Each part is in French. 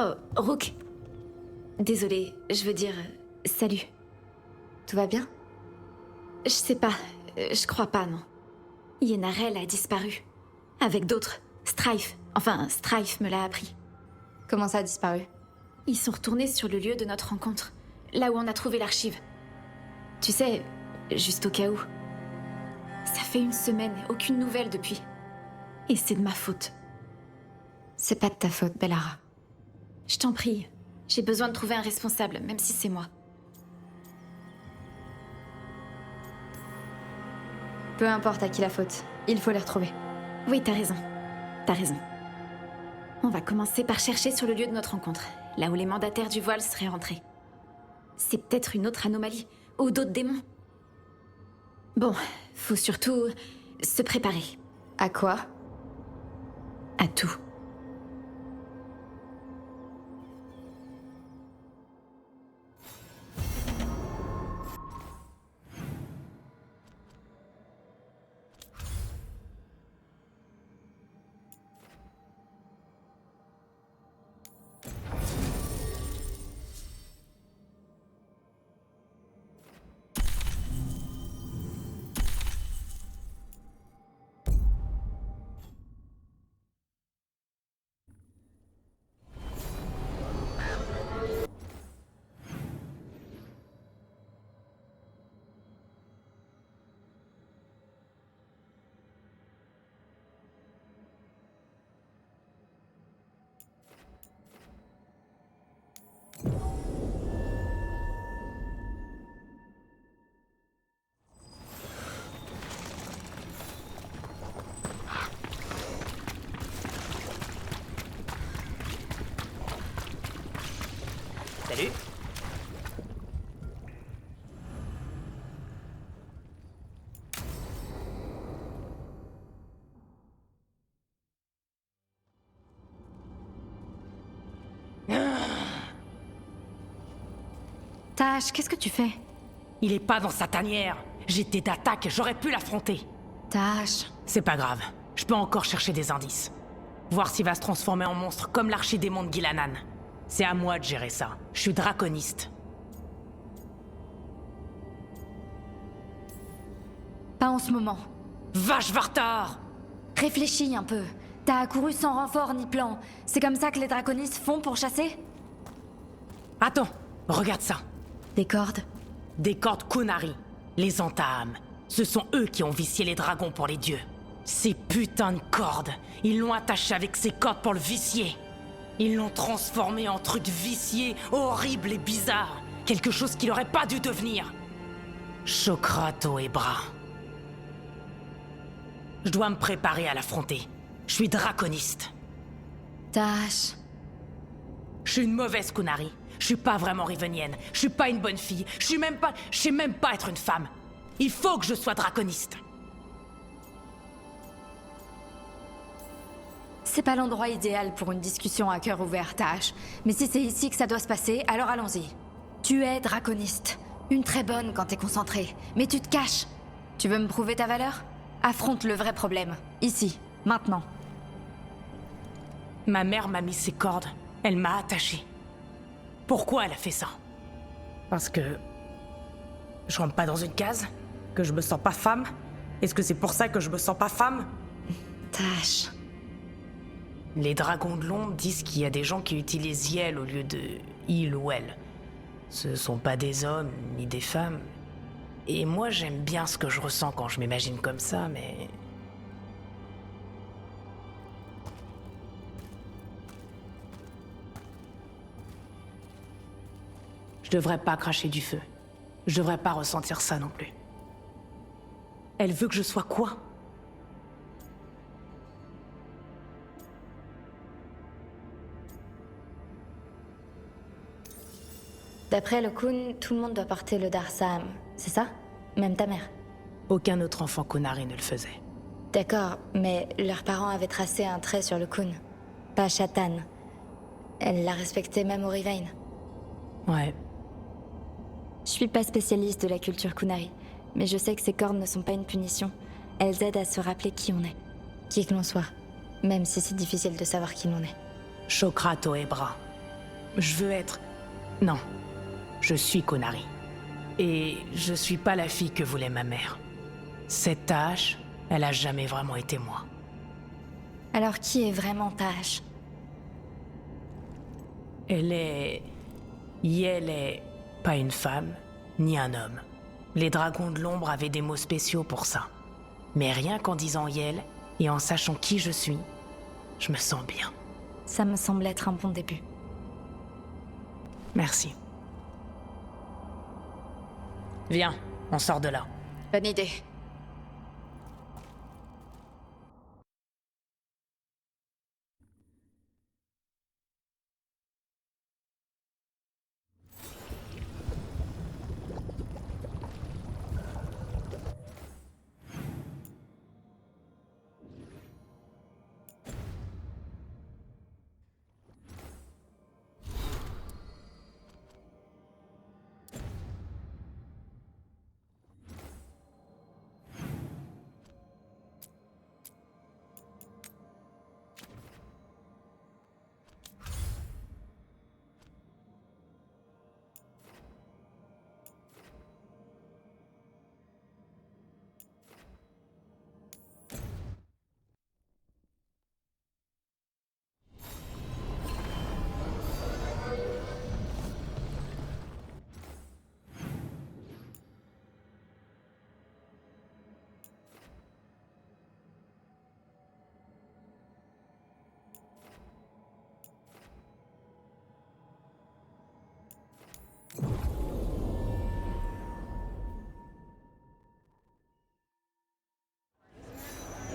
Oh, Rook. Désolée, je veux dire... salut. Tout va bien? Je sais pas. Je crois pas, non. Yenarel a disparu. Avec d'autres. Strife. Enfin, Strife me l'a appris. Comment ça a disparu? Ils sont retournés sur le lieu de notre rencontre. Là où on a trouvé l'archive. Tu sais, juste au cas où. Ça fait une semaine, aucune nouvelle depuis. Et c'est de ma faute. C'est pas de ta faute, Bellara. Je t'en prie. J'ai besoin de trouver un responsable, même si c'est moi. Peu importe à qui la faute, il faut les retrouver. Oui, t'as raison. T'as raison. On va commencer par chercher sur le lieu de notre rencontre, là où les mandataires du voile seraient rentrés. C'est peut-être une autre anomalie, ou d'autres démons. Bon, faut surtout se préparer. À quoi? À tout. Salut. Tash, qu'est-ce que tu fais? Il est pas dans sa tanière. J'étais d'attaque, j'aurais pu l'affronter. Tash... C'est pas grave, je peux encore chercher des indices. Voir s'il va se transformer en monstre comme l'archidémon de Gilanan. C'est à moi de gérer ça. Je suis draconiste. Pas en ce moment. Vache Vartar! Réfléchis un peu. T'as accouru sans renfort ni plan. C'est comme ça que les draconistes font pour chasser? Attends, regarde ça. Des cordes? Des cordes Kunari, les entames. Ce sont eux qui ont vicié les dragons pour les dieux. Ces putains de cordes, ils l'ont attaché avec ces cordes pour le vicier. Ils l'ont transformé en truc vicié, horrible et bizarre. Quelque chose qu'il aurait pas dû devenir. Chokrato et Bras. Je dois me préparer à l'affronter. Je suis draconiste. Tash... Je suis une mauvaise Kunari. Je suis pas vraiment rivenienne. Je suis pas une bonne fille. Je sais même pas être une femme. Il faut que je sois draconiste. C'est pas l'endroit idéal pour une discussion à cœur ouvert, Tash. Mais si c'est ici que ça doit se passer, alors allons-y. Tu es draconiste. Une très bonne quand t'es concentré. Mais tu te caches. Tu veux me prouver ta valeur? Affronte le vrai problème. Ici. Maintenant. Ma mère m'a mis ses cordes. Elle m'a attachée. Pourquoi elle a fait ça? Parce que... je rentre pas dans une case? Que je me sens pas femme? Est-ce que c'est pour ça que je me sens pas femme? Tash... Les dragons de l'ombre disent qu'il y a des gens qui utilisent Yel au lieu de il ou elle. Ce sont pas des hommes, ni des femmes. Et moi, j'aime bien ce que je ressens quand je m'imagine comme ça, mais... Je devrais pas cracher du feu. Je devrais pas ressentir ça non plus. Elle veut que je sois quoi? D'après le Kun, tout le monde doit porter le Darsam. C'est ça? Même ta mère. Aucun autre enfant Kunari ne le faisait. D'accord, mais leurs parents avaient tracé un trait sur le Kun. Pas Shatan. Elle la respectait même au Rivain. Ouais. Je suis pas spécialiste de la culture Kunari, mais je sais que ces cornes ne sont pas une punition. Elles aident à se rappeler qui on est. Qui que l'on soit. Même si c'est difficile de savoir qui l'on est. Chokrato et Bras. Je veux être... Non, je suis Konari. Et je suis pas la fille que voulait ma mère. Cette tâche, elle a jamais vraiment été moi. Alors qui est vraiment Tash? Elle est... Yel est pas une femme, ni un homme. Les dragons de l'ombre avaient des mots spéciaux pour ça. Mais rien qu'en disant Yel, et en sachant qui je suis, je me sens bien. Ça me semble être un bon début. Merci. Viens, on sort de là. Bonne idée.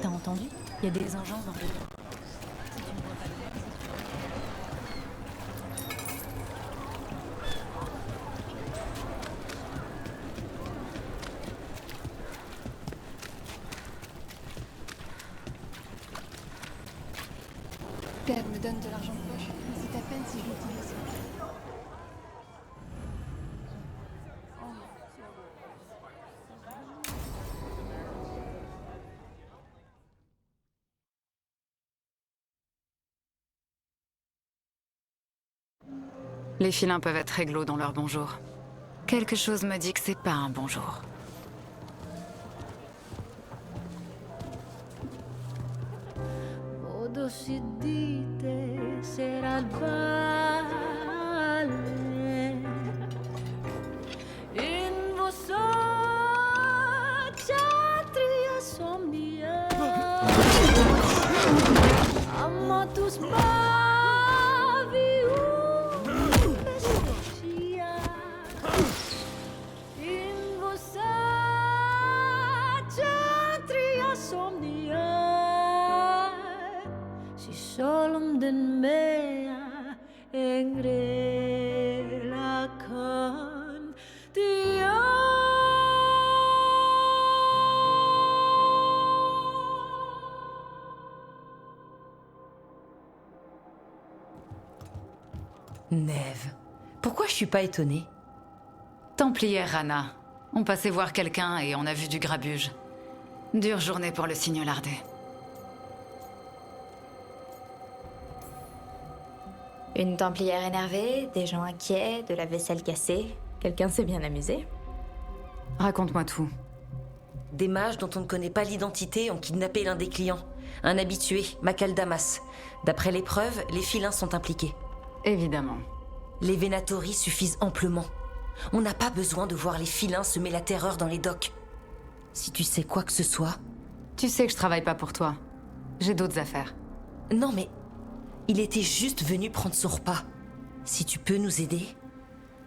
T'as entendu? Il y a des engins dans le... Père me donne de l'argent de poche. C'est à peine si je l'utilise. Les filins peuvent être réglo dans leur bonjour. Quelque chose me dit que c'est pas un bonjour. Modo si dite sarà il vale in vostra ksatria somnia amatus Solom den mea engrelakan dia. Neve, pourquoi je suis pas étonnée? Templière Rana. On passait voir quelqu'un et on a vu du grabuge. Dure journée pour le signalardé. Une templière énervée, des gens inquiets, de la vaisselle cassée. Quelqu'un s'est bien amusé. Raconte-moi tout. Des mages dont on ne connaît pas l'identité ont kidnappé l'un des clients. Un habitué, Macaldamas. D'après les preuves, les filins sont impliqués. Évidemment. Les Venatori suffisent amplement. On n'a pas besoin de voir les filins semer la terreur dans les docks. Si tu sais quoi que ce soit... Tu sais que je travaille pas pour toi. J'ai d'autres affaires. Non mais... Il était juste venu prendre son repas. Si tu peux nous aider...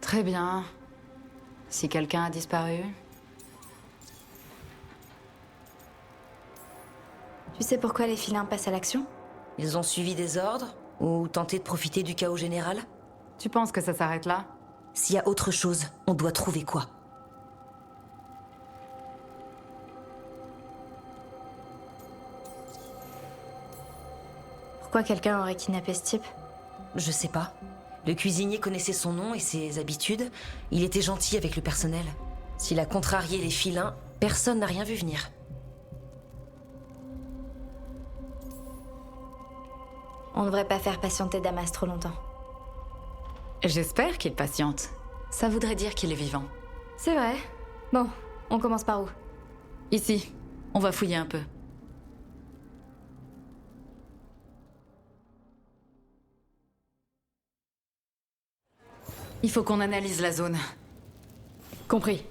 Très bien. Si quelqu'un a disparu... Tu sais pourquoi les filins passent à l'action? Ils ont suivi des ordres? Ou tenté de profiter du chaos général? Tu penses que ça s'arrête là? S'il y a autre chose, on doit trouver quoi? Pourquoi quelqu'un aurait kidnappé ce type? Je sais pas. Le cuisinier connaissait son nom et ses habitudes. Il était gentil avec le personnel. S'il a contrarié les filins, personne n'a rien vu venir. On ne devrait pas faire patienter Damas trop longtemps. J'espère qu'il patiente. Ça voudrait dire qu'il est vivant. C'est vrai. Bon, on commence par où? Ici, on va fouiller un peu. Il faut qu'on analyse la zone. Compris.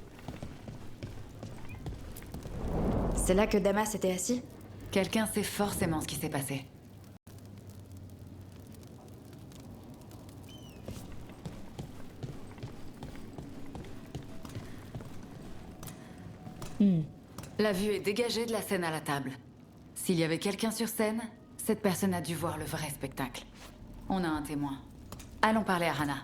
C'est là que Damas était assis? Quelqu'un sait forcément ce qui s'est passé. La vue est dégagée de la scène à la table. S'il y avait quelqu'un sur scène, cette personne a dû voir le vrai spectacle. On a un témoin. Allons parler à Hana.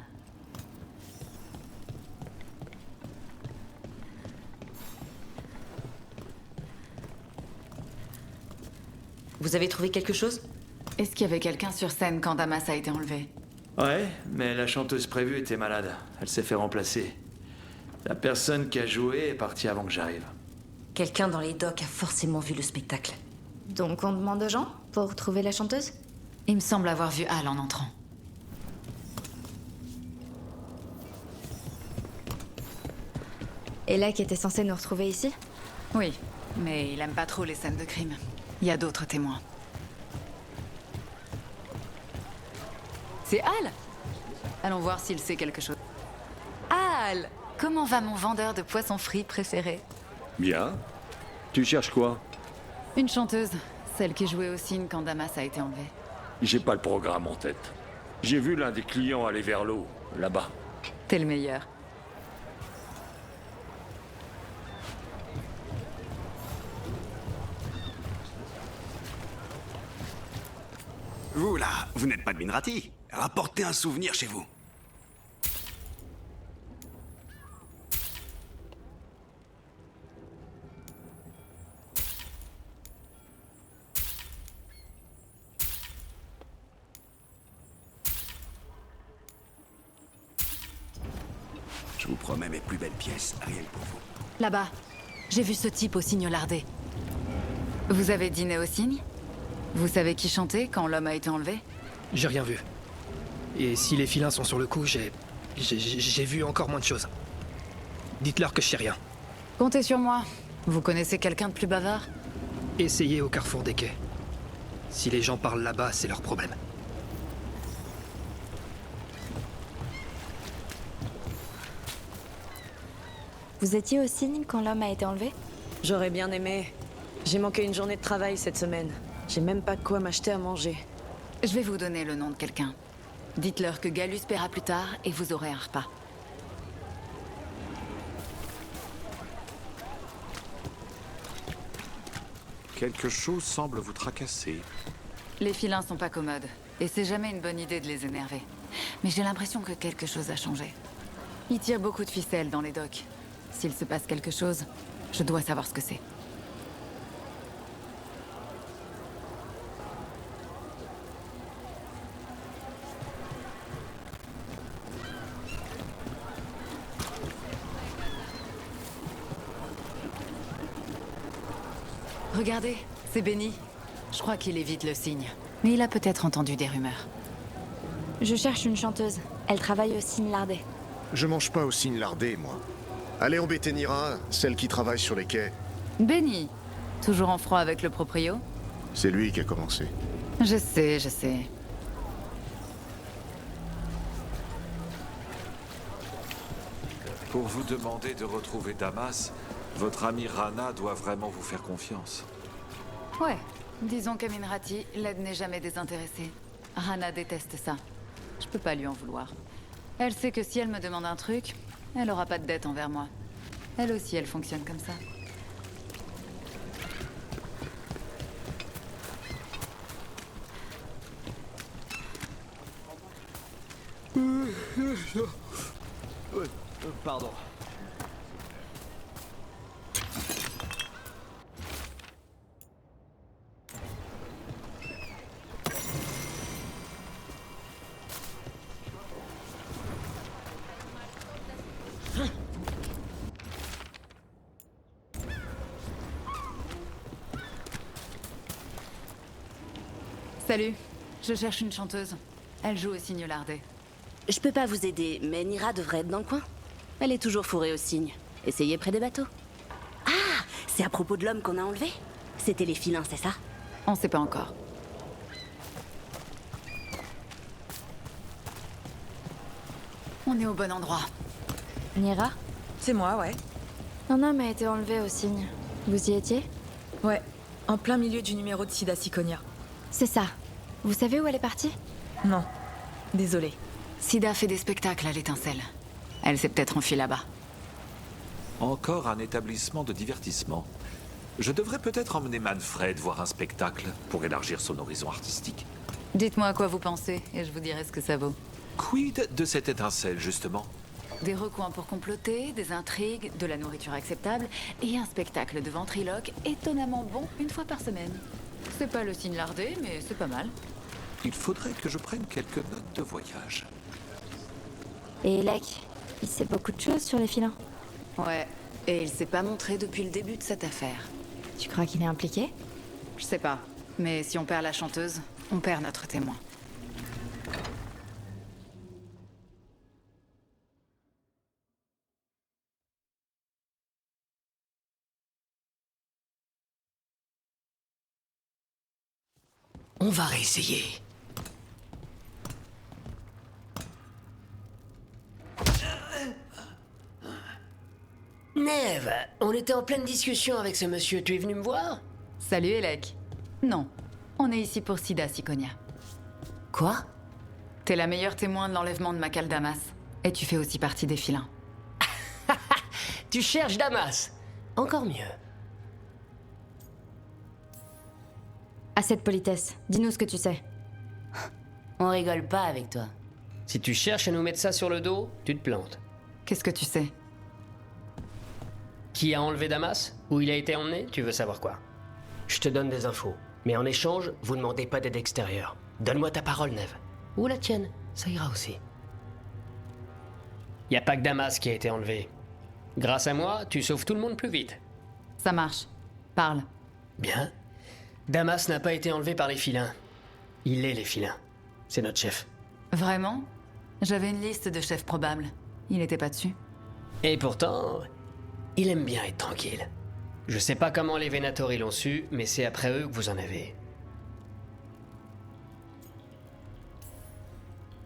Vous avez trouvé quelque chose? Est-ce qu'il y avait quelqu'un sur scène quand Damas a été enlevé? Ouais, mais la chanteuse prévue était malade. Elle s'est fait remplacer. La personne qui a joué est partie avant que j'arrive. Quelqu'un dans les docks a forcément vu le spectacle. Donc on demande aux gens pour trouver la chanteuse? Il me semble avoir vu Al en entrant. Et là qui était censé nous retrouver ici? Oui, mais il aime pas trop les scènes de crime. Il y a d'autres témoins. C'est Al! Allons voir s'il sait quelque chose. Al! Comment va mon vendeur de poissons frits préféré? Bien. Tu cherches quoi? Une chanteuse, celle qui jouait au cygne quand Damas a été enlevé. J'ai pas le programme en tête. J'ai vu l'un des clients aller vers l'eau, là-bas. T'es le meilleur. Vous là, vous n'êtes pas de Minrati. Rapportez un souvenir chez vous. Je vous promets mes plus belles pièces, rien que pour vous. Là-bas, j'ai vu ce type au cygne lardé. Vous avez dîné au cygne? Vous savez qui chantait quand l'homme a été enlevé? J'ai rien vu. Et si les filins sont sur le coup, j'ai vu encore moins de choses. Dites-leur que je sais rien. Comptez sur moi. Vous connaissez quelqu'un de plus bavard? Essayez au carrefour des quais. Si les gens parlent là-bas, c'est leur problème. Vous étiez au cygne quand l'homme a été enlevé? J'aurais bien aimé. J'ai manqué une journée de travail cette semaine. J'ai même pas de quoi m'acheter à manger. Je vais vous donner le nom de quelqu'un. Dites-leur que Galus paiera plus tard et vous aurez un repas. Quelque chose semble vous tracasser. Les filins sont pas commodes, et c'est jamais une bonne idée de les énerver. Mais j'ai l'impression que quelque chose a changé. Ils tirent beaucoup de ficelles dans les docks. S'il se passe quelque chose, je dois savoir ce que c'est. Regardez, c'est Benny. Je crois qu'il évite le cygne. Mais il a peut-être entendu des rumeurs. Je cherche une chanteuse. Elle travaille au cygne lardé. Je mange pas au cygne lardé, moi. Allez embêter Nira, celle qui travaille sur les quais. Benny, toujours en froid avec le proprio? C'est lui qui a commencé. Je sais, je sais. Pour vous demander de retrouver Damas, votre ami Rana doit vraiment vous faire confiance. Ouais, disons qu'à Minrati, l'aide n'est jamais désintéressée. Rana déteste ça. Je peux pas lui en vouloir. Elle sait que si elle me demande un truc, elle aura pas de dette envers moi. Elle aussi, elle fonctionne comme ça. Pardon. Salut, je cherche une chanteuse. Elle joue au cygne lardé. Je peux pas vous aider, mais Nira devrait être dans le coin. Elle est toujours fourrée aux cygnes. Essayez près des bateaux. Ah, c'est à propos de l'homme qu'on a enlevé? C'était les filins, c'est ça? On sait pas encore. On est au bon endroit. Nira? C'est moi, ouais. Un homme a été enlevé au cygne. Vous y étiez? Ouais, en plein milieu du numéro de Sida Siconia. C'est ça. Vous savez où elle est partie? Non, désolée. Sida fait des spectacles à l'étincelle. Elle s'est peut-être enfuie là-bas. Encore un établissement de divertissement. Je devrais peut-être emmener Manfred voir un spectacle pour élargir son horizon artistique. Dites-moi à quoi vous pensez, et je vous dirai ce que ça vaut. Quid de cette étincelle, justement? Des recoins pour comploter, des intrigues, de la nourriture acceptable, et un spectacle de ventriloque étonnamment bon une fois par semaine. C'est pas le signe lardé, mais c'est pas mal. Il faudrait que je prenne quelques notes de voyage. Et Elec, il sait beaucoup de choses sur les filins. Ouais, et il s'est pas montré depuis le début de cette affaire. Tu crois qu'il est impliqué? Je sais pas, mais si on perd la chanteuse, on perd notre témoin. On va réessayer. Neve, on était en pleine discussion avec ce monsieur, tu es venu me voir? Salut Elec. Non, on est ici pour Sida Siconia. Quoi? T'es la meilleure témoin de l'enlèvement de Makal Damas, et tu fais aussi partie des filins. Tu cherches Damas? Encore mieux. Assez de politesse, dis-nous ce que tu sais. On rigole pas avec toi. Si tu cherches à nous mettre ça sur le dos, tu te plantes. Qu'est-ce que tu sais? Qui a enlevé Damas? Où il a été emmené? Tu veux savoir quoi? Je te donne des infos. Mais en échange, vous ne demandez pas d'aide extérieure. Donne-moi ta parole, Neve. Ou la tienne, ça ira aussi. Y a pas que Damas qui a été enlevé. Grâce à moi, tu sauves tout le monde plus vite. Ça marche. Parle. Bien. Damas n'a pas été enlevé par les filins. Il est les filins. C'est notre chef. Vraiment? J'avais une liste de chefs probables. Il n'était pas dessus. Et pourtant, il aime bien être tranquille. Je sais pas comment les Venatori l'ont su, mais c'est après eux que vous en avez.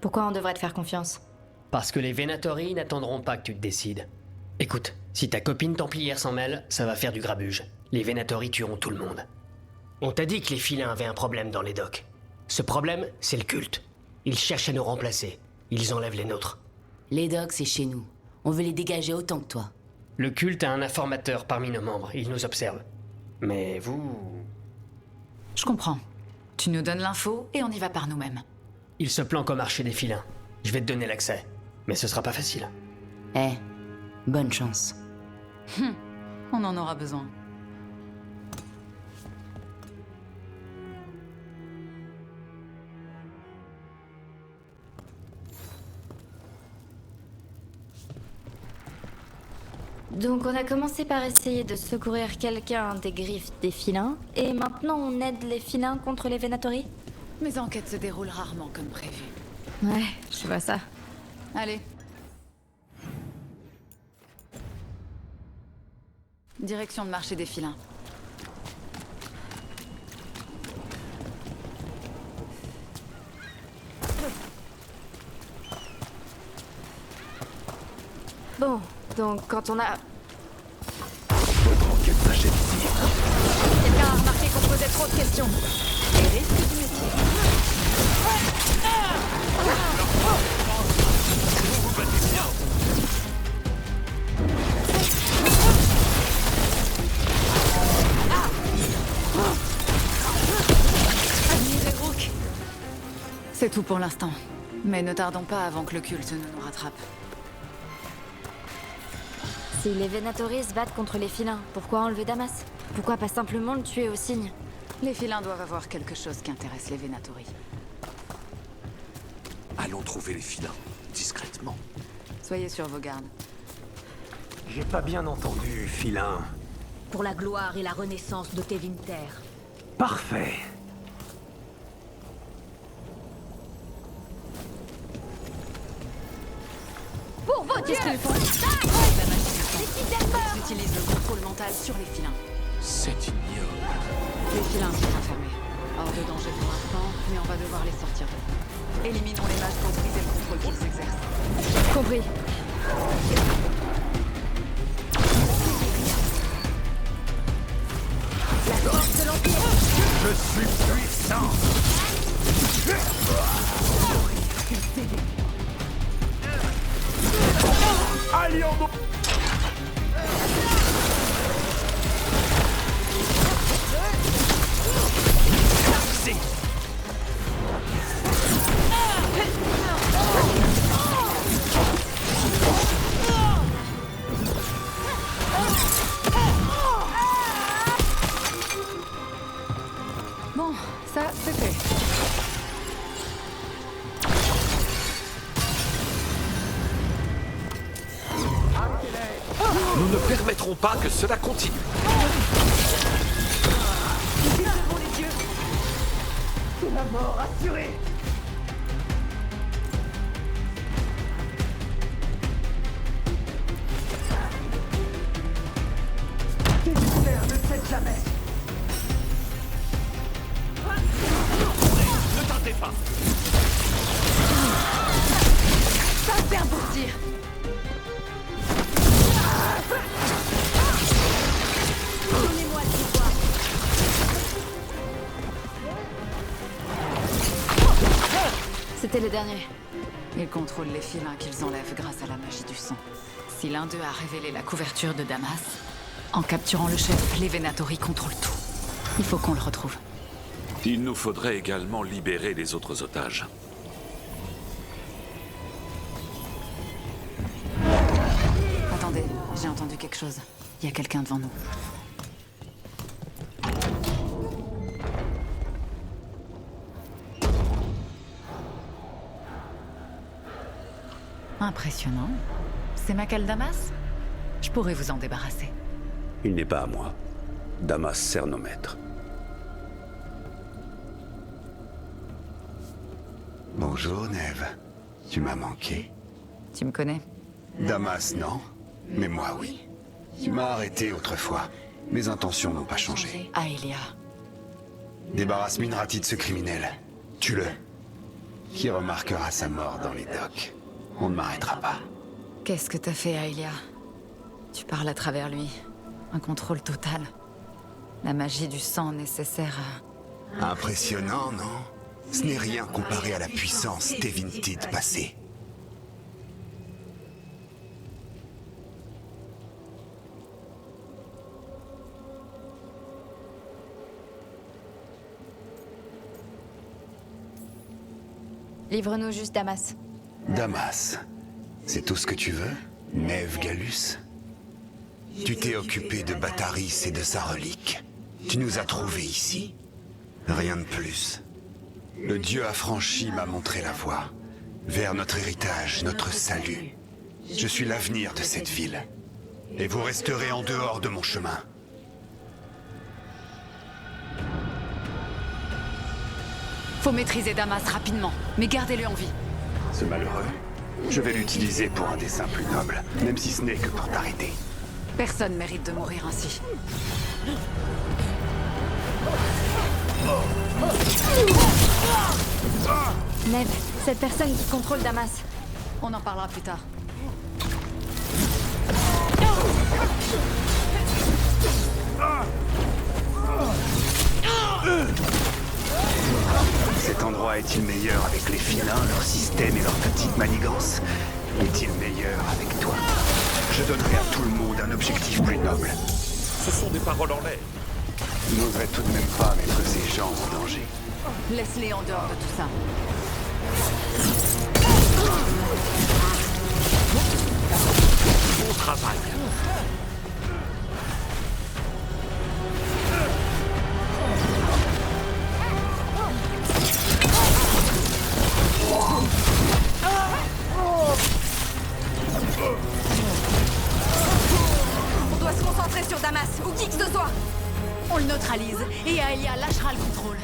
Pourquoi on devrait te faire confiance? Parce que les Venatori n'attendront pas que tu te décides. Écoute, si ta copine templière s'en mêle, ça va faire du grabuge. Les Venatori tueront tout le monde. On t'a dit que les filins avaient un problème dans les docks. Ce problème, c'est le culte. Ils cherchent à nous remplacer. Ils enlèvent les nôtres. Les docks, c'est chez nous. On veut les dégager autant que toi. Le culte a un informateur parmi nos membres. Il nous observe. Mais vous... Je comprends. Tu nous donnes l'info et on y va par nous-mêmes. Ils se planquent au marché des filins. Je vais te donner l'accès. Mais ce sera pas facile. Bonne chance. On en aura besoin. Donc on a commencé par essayer de secourir quelqu'un des griffes des filins, et maintenant on aide les filins contre les Venatori? Mes enquêtes se déroulent rarement comme prévu. Ouais, je vois ça. Allez. Direction de marché des filins. Bon, donc quand on a... Quelqu'un a remarqué qu'on posait trop de questions. Les risques du métier. Vous vous battez bien. Admirez Rook. C'est tout pour l'instant. Mais ne tardons pas avant que le culte ne nous rattrape. Si les Venatori se battent contre les filins, pourquoi enlever Damas? Pourquoi pas simplement le tuer au cygne? Les filins doivent avoir quelque chose qui intéresse les Venatori. Allons trouver les filins, discrètement. Soyez sur vos gardes. J'ai pas bien entendu, filin. Pour la gloire et la renaissance de Tevinter. Parfait. Qu'est-ce qu'ils font? La magie du sang. Ils utilisent le contrôle mental sur les filins. C'est ignoble. Les filins sont enfermés. Hors de danger pour l'instant, mais on va devoir les sortir d'eux. Éliminons les mages pour briser le contrôle qu'ils exercent. Compris. La force de l'Empire. Je suis puissant. Allions-nous. Bon, ça, c'est fait. Nous ne permettrons pas que cela continue. Devant les dieux. C'est la mort assurée. Tes mystères ne cèdent jamais. Ne tentez pas. Ça, c'est un beau tir. Donnez-moi le pouvoir. C'était les derniers. Ils contrôlent les filins qu'ils enlèvent grâce à la magie du sang. Si l'un d'eux a révélé la couverture de Damas, en capturant le chef, les Venatori contrôlent tout. Il faut qu'on le retrouve. Il nous faudrait également libérer les autres otages. Attendez, j'ai entendu quelque chose. Il y a quelqu'un devant nous. Impressionnant. C'est Makal Damas? Je pourrais vous en débarrasser. Il n'est pas à moi. Damas sert nos maîtres. Bonjour, Neve. Tu m'as manqué. Tu me connais? Damas, non. Mais moi, oui. Tu m'as arrêté autrefois. Mes intentions n'ont pas changé. Aelia. Débarrasse Minrati de ce criminel. Tue-le. Qui remarquera sa mort dans les docks? On ne m'arrêtera pas. Qu'est-ce que t'as fait, Aelia? Tu parles à travers lui. Un contrôle total. La magie du sang nécessaire à... Impressionnant, non? Ce n'est rien comparé à la puissance Tevintid passée. Livre-nous juste Damas. Damas, c'est tout ce que tu veux? Neve Gallus? Tu t'es occupé de Bataris et de sa relique. Tu nous as trouvés ici. Rien de plus. Le dieu affranchi m'a montré la voie. Vers notre héritage, notre salut. Je suis l'avenir de cette ville. Et vous resterez en dehors de mon chemin. Faut maîtriser Damas rapidement, mais gardez-le en vie. Ce malheureux, je vais l'utiliser pour un dessein plus noble, même si ce n'est que pour t'arrêter. Personne mérite de mourir ainsi. Neve, cette personne qui contrôle Damas. On en parlera plus tard. Cet endroit est-il meilleur avec les filins, leur système et leurs petites manigances? Est-il meilleur avec toi? Je donnerai à tout le monde un objectif plus noble. Ce sont des paroles en l'air. Je n'oserais tout de même pas mettre ces gens en danger. Laisse-les en dehors de tout ça. Bon travail. On doit se concentrer sur Damas, ou qui que ce soit. On le neutralise, et Aelia lâchera le contrôle.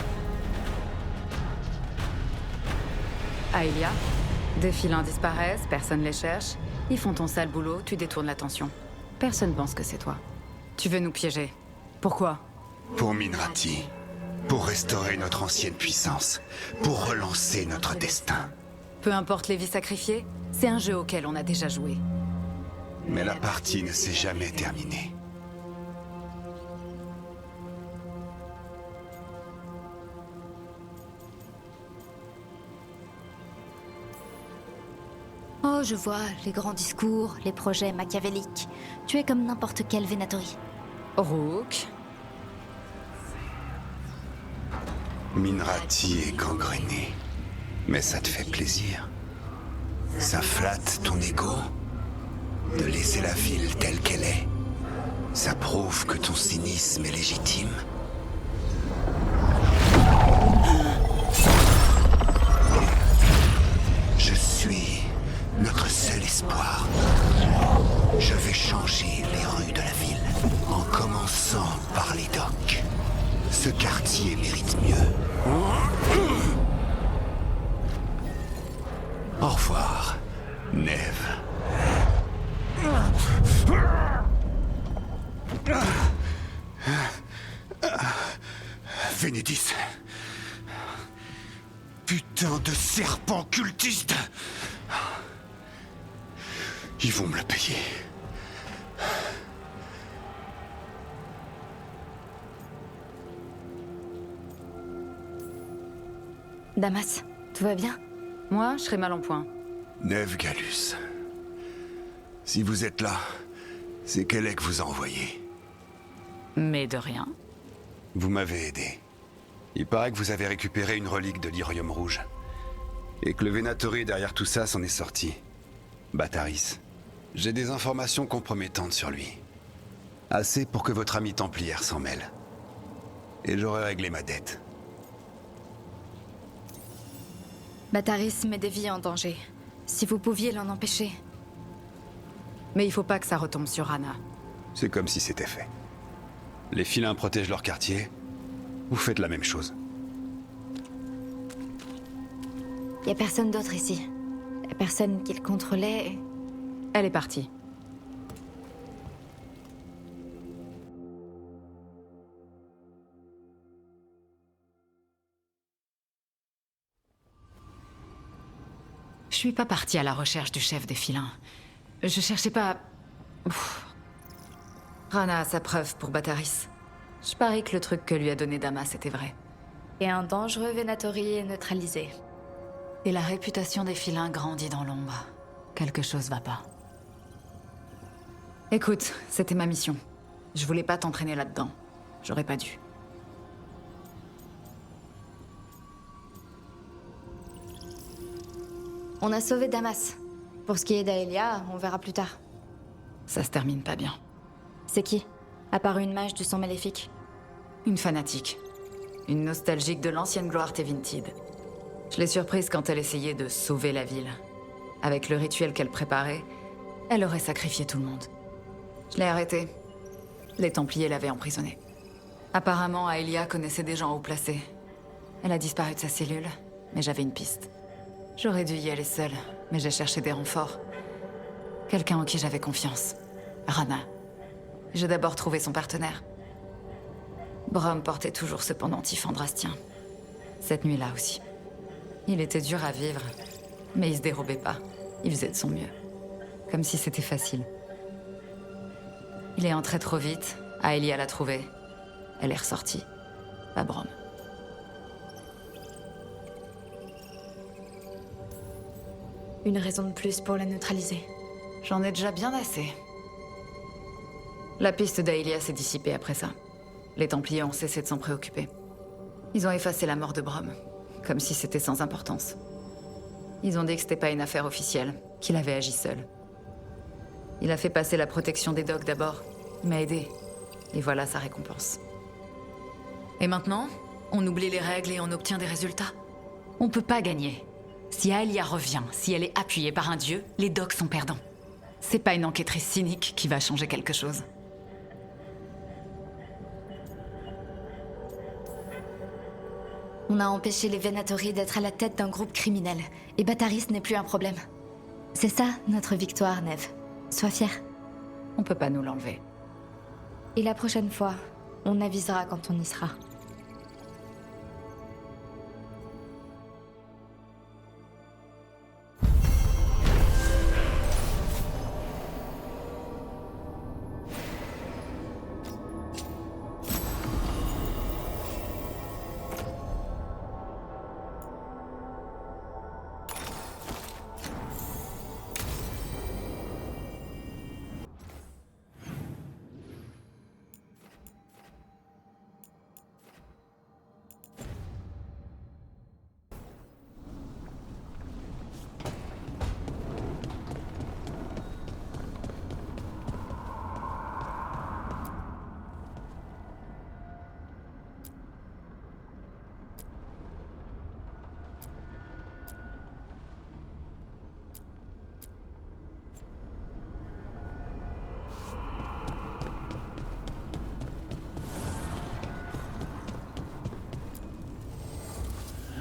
Aelia, des filins disparaissent, personne les cherche. Ils font ton sale boulot, tu détournes l'attention. Personne pense que c'est toi. Tu veux nous piéger. Pourquoi? Pour Minrati. Pour restaurer notre ancienne puissance. Pour relancer notre destin. Peu importe les vies sacrifiées, c'est un jeu auquel on a déjà joué. Mais la partie ne s'est jamais terminée. Oh, je vois, les grands discours, les projets machiavéliques. Tu es comme n'importe quel Venatori. Rook. Minrati est gangréné. Mais ça te fait plaisir. Ça flatte ton ego. De laisser la ville telle qu'elle est. Ça prouve que ton cynisme est légitime. Je suis notre seul espoir. Je vais changer les rues de la ville, en commençant par les docks. Ce quartier mérite mieux. Au revoir, Neve. Vénédis. Putain de serpent cultiste. Ils vont me le payer. Damas, tout va bien? Moi, je serai mal en point. Neve Gallus. Si vous êtes là, c'est Kelek vous a envoyé. Mais de rien. Vous m'avez aidé. Il paraît que vous avez récupéré une relique de l'Irium Rouge. Et que le Venatori derrière tout ça s'en est sorti. Bataris. J'ai des informations compromettantes sur lui. Assez pour que votre ami templière s'en mêle. Et j'aurai réglé ma dette. Bataris met des vies en danger. Si vous pouviez l'en empêcher. Mais il faut pas que ça retombe sur Anna. C'est comme si c'était fait. Les filins protègent leur quartier. Vous faites la même chose. Y a personne d'autre ici. La personne qu'il contrôlait... Elle est partie. Je suis pas partie à la recherche du chef des filins. Je cherchais pas... Rana a sa preuve pour Bataris. Je parie que le truc que lui a donné Damas était vrai. Et un dangereux Venatori est neutralisé. Et la réputation des filins grandit dans l'ombre. Quelque chose va pas. Écoute, c'était ma mission. Je voulais pas t'entraîner là-dedans. J'aurais pas dû. On a sauvé Damas. Pour ce qui est d'Aelia, on verra plus tard. Ça se termine pas bien. C'est qui? À part une mage du sang maléfique? Une fanatique. Une nostalgique de l'ancienne gloire Tevintid. Je l'ai surprise quand elle essayait de sauver la ville. Avec le rituel qu'elle préparait, elle aurait sacrifié tout le monde. Je l'ai arrêtée. Les Templiers l'avaient emprisonnée. Apparemment, Aelia connaissait des gens haut placés. Elle a disparu de sa cellule, mais j'avais une piste. J'aurais dû y aller seule, mais j'ai cherché des renforts. Quelqu'un en qui j'avais confiance. Rana. J'ai d'abord trouvé son partenaire. Brom portait toujours ce pendentif andrastien. Cette nuit-là aussi. Il était dur à vivre, mais il se dérobait pas. Il faisait de son mieux. Comme si c'était facile. Il est entré trop vite, Aelia l'a trouvé. Elle est ressortie. Pas Brom. Une raison de plus pour la neutraliser. J'en ai déjà bien assez. La piste d'Aelia s'est dissipée après ça. Les Templiers ont cessé de s'en préoccuper. Ils ont effacé la mort de Brom, comme si c'était sans importance. Ils ont dit que c'était pas une affaire officielle, qu'il avait agi seul. Il a fait passer la protection des docks d'abord. Il m'a aidé. Et voilà sa récompense. Et maintenant, on oublie les règles et on obtient des résultats. On peut pas gagner. Si Aelia revient, si elle est appuyée par un dieu, les docks sont perdants. C'est pas une enquêtrice cynique qui va changer quelque chose. On a empêché les Venatori d'être à la tête d'un groupe criminel. Et Bataris n'est plus un problème. C'est ça, notre victoire, Neve. Sois fière. On peut pas nous l'enlever. Et la prochaine fois, on avisera quand on y sera.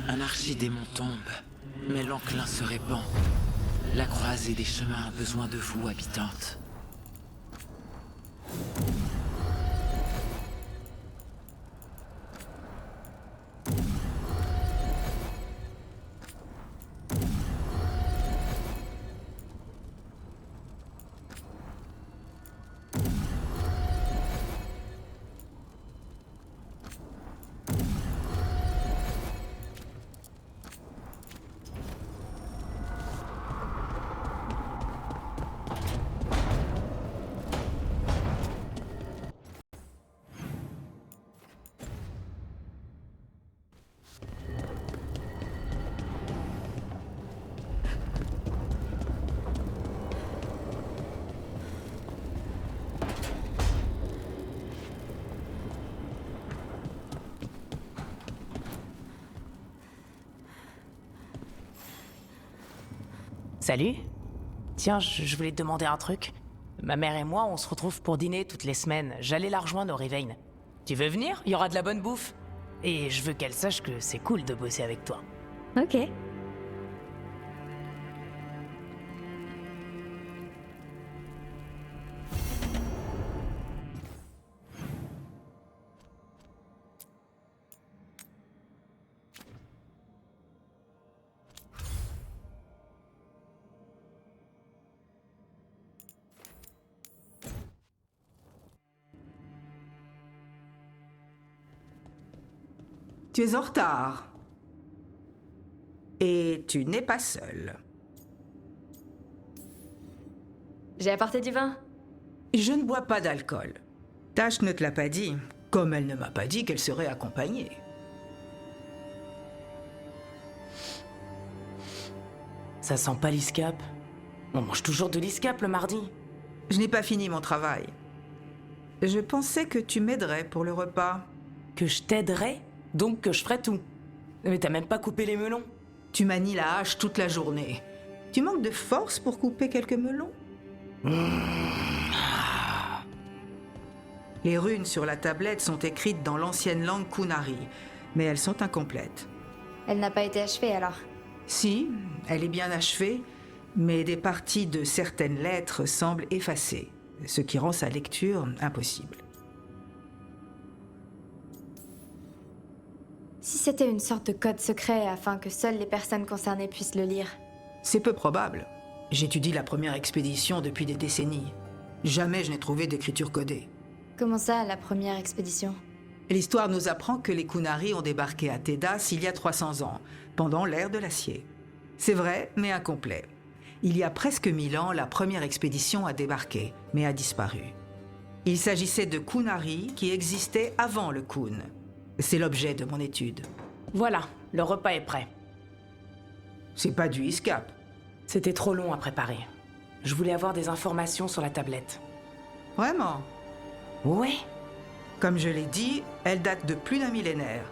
Un archidémon tombe, mais l'enclin se répand. La croisée des chemins a besoin de vous, habitantes. Salut. Tiens, je voulais te demander un truc. Ma mère et moi, on se retrouve pour dîner toutes les semaines. J'allais la rejoindre au Rivain. Tu veux venir? Il y aura de la bonne bouffe. Et je veux qu'elle sache que c'est cool de bosser avec toi. Ok. Tu es en retard. Et tu n'es pas seul. J'ai apporté du vin. Je ne bois pas d'alcool. Tash ne te l'a pas dit, comme elle ne m'a pas dit qu'elle serait accompagnée. Ça sent pas l'ISCAP. On mange toujours de l'ISCAP le mardi. Je n'ai pas fini mon travail. Je pensais que tu m'aiderais pour le repas. Que je t'aiderais? Donc que je ferais tout. Mais t'as même pas coupé les melons. Tu manies la hache toute la journée. Tu manques de force pour couper quelques melons? Les runes sur la tablette sont écrites dans l'ancienne langue Kunari, mais elles sont incomplètes. Elle n'a pas été achevée alors? Si, elle est bien achevée, mais des parties de certaines lettres semblent effacées, ce qui rend sa lecture impossible. Si c'était une sorte de code secret afin que seules les personnes concernées puissent le lire. C'est peu probable. J'étudie la première expédition depuis des décennies. Jamais je n'ai trouvé d'écriture codée. Comment ça, la première expédition? L'histoire nous apprend que les Kunari ont débarqué à Tedas il y a 300 ans, pendant l'ère de l'acier. C'est vrai, mais incomplet. Il y a presque 1000 ans, la première expédition a débarqué, mais a disparu. Il s'agissait de Kunari qui existaient avant le Kun. C'est l'objet de mon étude. Voilà, le repas est prêt. C'est pas du ISCAP. C'était trop long à préparer. Je voulais avoir des informations sur la tablette. Vraiment? Ouais. Comme je l'ai dit, elle date de plus d'un millénaire.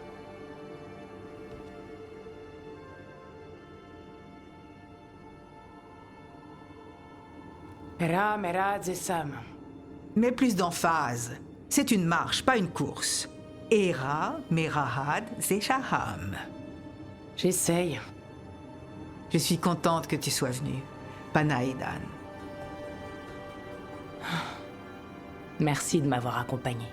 Mera, mera, zesam. Mais plus d'emphase. C'est une marche, pas une course. Era, merahad, zeshaham. J'essaye. Je suis contente que tu sois venue. Panaïdan. Merci de m'avoir accompagné.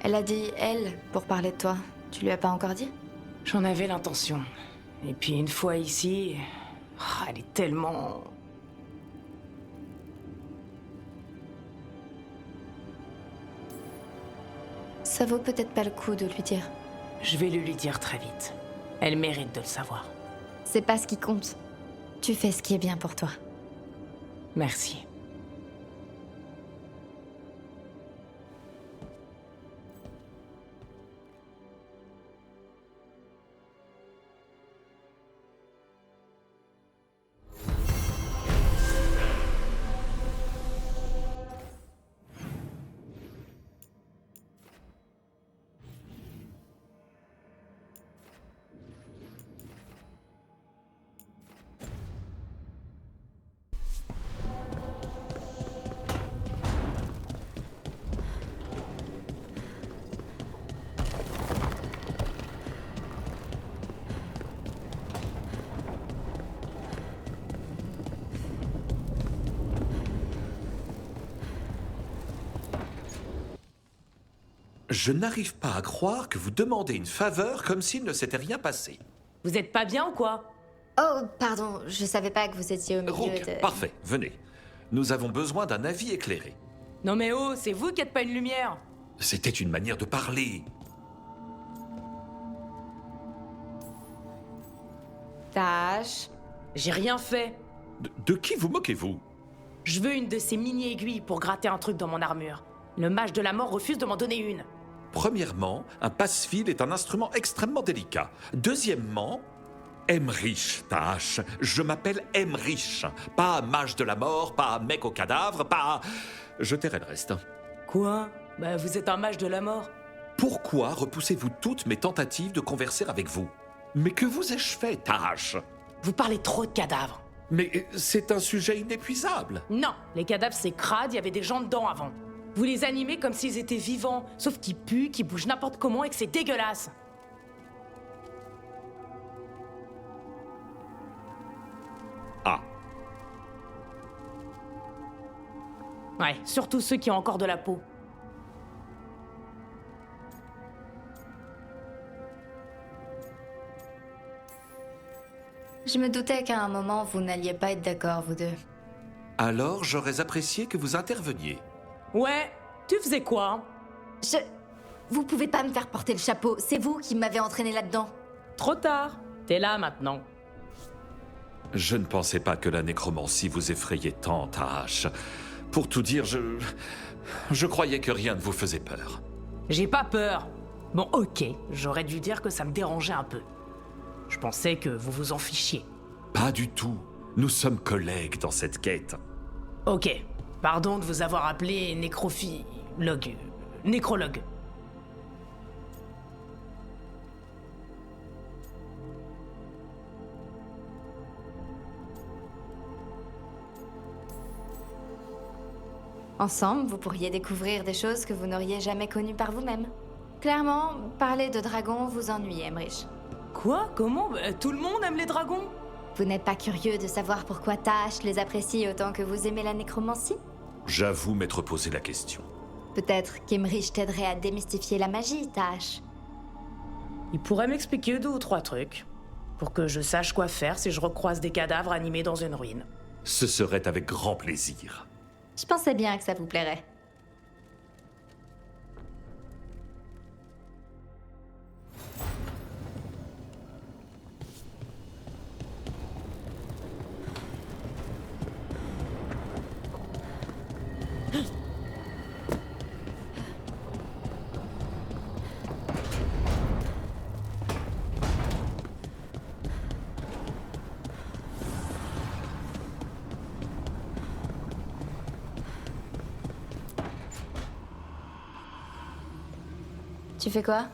Elle a dit elle pour parler de toi. Tu lui as pas encore dit? J'en avais l'intention. Et puis une fois ici, elle est tellement... Ça vaut peut-être pas le coup de lui dire. Je vais lui dire très vite. Elle mérite de le savoir. C'est pas ce qui compte. Tu fais ce qui est bien pour toi. Merci. Je n'arrive pas à croire que vous demandez une faveur comme s'il ne s'était rien passé. Vous êtes pas bien ou quoi? Oh, pardon, je savais pas que vous étiez au milieu Rook, de... parfait, venez. Nous avons besoin d'un avis éclairé. Non mais oh, c'est vous qui êtes pas une lumière. C'était une manière de parler. Tâche. J'ai rien fait. De qui vous moquez-vous? Je veux une de ces mini-aiguilles pour gratter un truc dans mon armure. Le mage de la mort refuse de m'en donner une. Premièrement, un passe-fil est un instrument extrêmement délicat. Deuxièmement, Emmerich, ta hache. Je m'appelle Emmerich. Pas mage de la mort, pas mec au cadavre, pas... Je tairai le reste. Quoi? Bah vous êtes un mage de la mort. Pourquoi repoussez-vous toutes mes tentatives de converser avec vous? Mais que vous ai-je fait, ta hache? Vous parlez trop de cadavres. Mais c'est un sujet inépuisable. Non, les cadavres c'est crade, il y avait des gens dedans avant. Vous les animez comme s'ils étaient vivants, sauf qu'ils puent, qu'ils bougent n'importe comment et que c'est dégueulasse. Ah. Ouais, surtout ceux qui ont encore de la peau. Je me doutais qu'à un moment, vous n'alliez pas être d'accord, vous deux. Alors, j'aurais apprécié que vous interveniez. Ouais, tu faisais quoi? Vous pouvez pas me faire porter le chapeau, c'est vous qui m'avez entraîné là-dedans. Trop tard, t'es là maintenant. Je ne pensais pas que la nécromancie vous effrayait tant, ta hache. Pour tout dire, je croyais que rien ne vous faisait peur. J'ai pas peur. Bon, ok, j'aurais dû dire que ça me dérangeait un peu. Je pensais que vous vous en fichiez. Pas du tout. Nous sommes collègues dans cette quête. Ok, pardon de vous avoir appelé nécrologue. Ensemble, vous pourriez découvrir des choses que vous n'auriez jamais connues par vous-même. Clairement, parler de dragons vous ennuie, Emmerich. Quoi? Comment? Tout le monde aime les dragons? Vous n'êtes pas curieux de savoir pourquoi Tash les apprécie autant que vous aimez la nécromancie? J'avoue m'être posé la question. Peut-être qu'Emmerich t'aiderait à démystifier la magie, Tash. Il pourrait m'expliquer 2 ou 3 trucs, pour que je sache quoi faire si je recroise des cadavres animés dans une ruine. Ce serait avec grand plaisir. Je pensais bien que ça vous plairait. Tu fais quoi?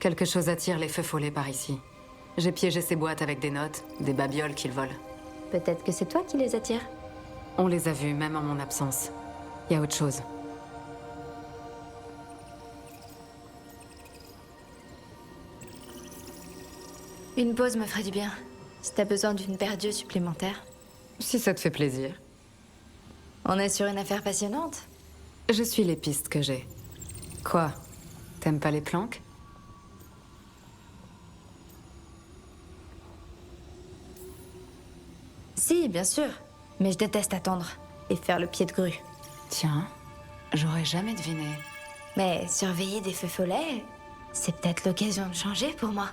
Quelque chose attire les feux follets par ici. J'ai piégé ces boîtes avec des notes, des babioles qu'ils volent. Peut-être que c'est toi qui les attires. On les a vus, même en mon absence. Il y a autre chose. Une pause me ferait du bien. Si t'as besoin d'une paire d'yeux supplémentaire. Si ça te fait plaisir. On est sur une affaire passionnante. Je suis les pistes que j'ai. Quoi? T'aimes pas les planques? Si, bien sûr. Mais je déteste attendre et faire le pied de grue. Tiens, j'aurais jamais deviné. Mais surveiller des feux follets, c'est peut-être l'occasion de changer pour moi.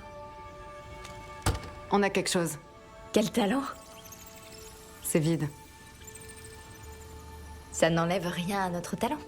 On a quelque chose. Quel talent! C'est vide. Ça n'enlève rien à notre talent.